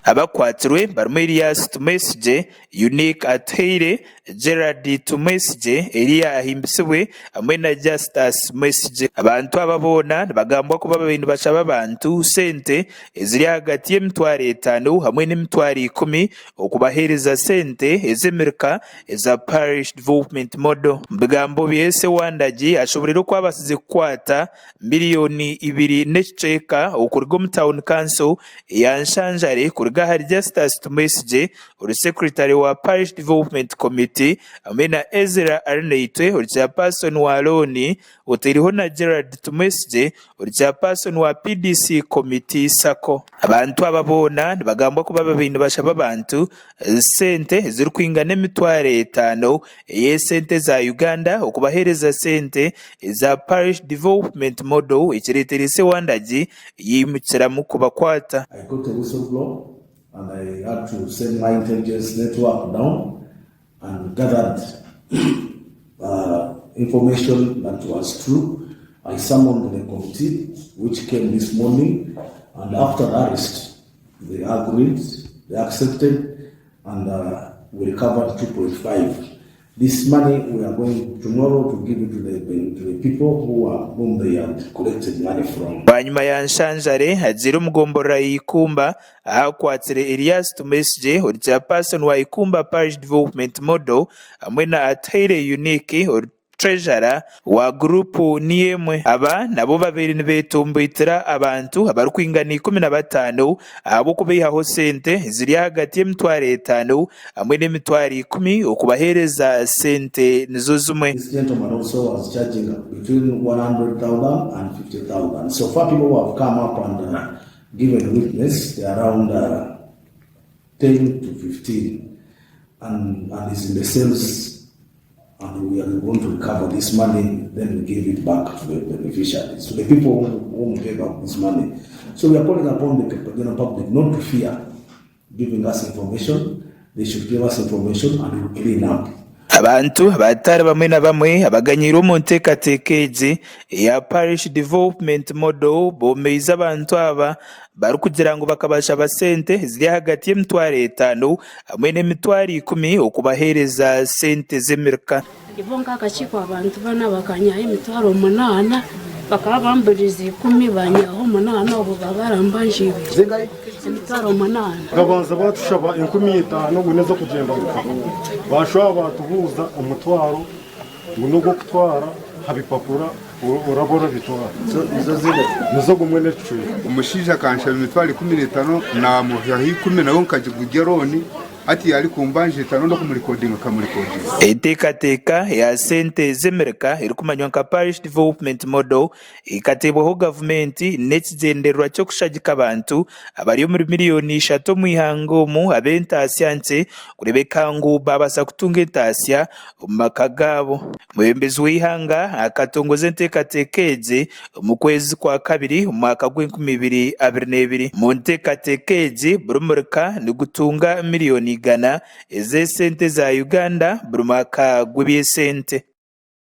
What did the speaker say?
abakwatirwe barimo Elias Tumesije, Unique Ateire, Gerard Tumesije, Elia Ahimbisibwe hamwe na Justus Tumesije. Abantu ababona bagambwa kuba babintu bashaba abantu sente eziri hagati y'emitwaro 5 hamwe n'emitwaro 10 okubahereza sente ez'Amerika eza Parish Development Model. Mbigambo byese Wandagi ashoborera ko abasize kukwata miliyoni 2 n'ekiceka okurga mu Town Council ya Nshanjare kurga hari Justus Tumesije uri secretary wa Parish Development Committee hamwe na Ezra Arneitwe uri chairperson wa Loni utiriho na Gerard Tumesije uri chairperson wa PDC Committee Sako. Abantu ababona bagambwa kuba babintu bashaba abantu sente ziri kwingana emitwaro 5 sente za Uganda okubahereza sente za Parish Development Model ikireterese Wandagi yimukira mu kubakwata. I got a whistleblower and I had to send my intelligence network down and gathered information that was true. I summoned the committee which came this morning, and after the arrest they agreed, they accepted, and we recovered 2.5. This money we are going tomorrow to give it to the people whom they had collected money from. Banyuma ya Nshanjare hazira umugombora Ikumba ahakwatire Elias Tumesije uri chairperson wa Ikumba Parish Development Model hamwe na Ateire Unique uri treasurer wa group niyemwe. Aba nabo babiri nibetumbitira abantu abari kwingana 15 abo kubihaho sente ziri hagati y'emitwaro 5 hamwe n'emitwaro 10 okubahereza sente nizo zumwe. This gentleman also was charging between 100,000 and 50,000. So far people who have come up and given witness, they are around 10 to 15 and is in the sales. And we are going to recover this money, then we give it back to the beneficiaries, to the people who gave up this money. So we are calling upon the general public not to fear giving us information. They should give us information and we will clean up. Abantu batari bamwe na bamwe abaganyira mu ntekatekeje ya Parish Development Model bomeiza abantu aba bari kugira ngo bakabasha basente ziri hagati y'emitwaro 5 hamwe n'emitwaro 10 okubahereza sente z'Amerika. Ibonga akachiko abantu bana bakanya emitwaro 8 bakaba bamburiza 10 banyaho 8 ubu babarambanje emitwaro 8 gabanza batushaba 15 nguneza kugenda bashwa batuhuza umutwaro nguno go kutwara habipapura urabora bitwara izo zile nizo gumwe n'ecuye umushija kansha imitwaro 15 na mu yahi 10 nawo nkajigeroni ati yari kumbanje 5 no kumurikodinga kamurikodinga. Itekateka ya sente z'Amerika iri kumanywa nka Parish Development Model ikatebwaho government n'ekigenderwa cyo kushagika abantu abari muri miliyoni 3 mu ihango mu abentasiyanse kurebeka ngo babasa kutunga entasya makagabo. Muyembezi w'ihanga akatongoza ntekatekeje mu kwezi kwa 2 umwaka w'2022 mu ntekatekeje burumurika ni gutunga miliyoni Ghana eze sente za Uganda buri mwaka gw'ibye sente.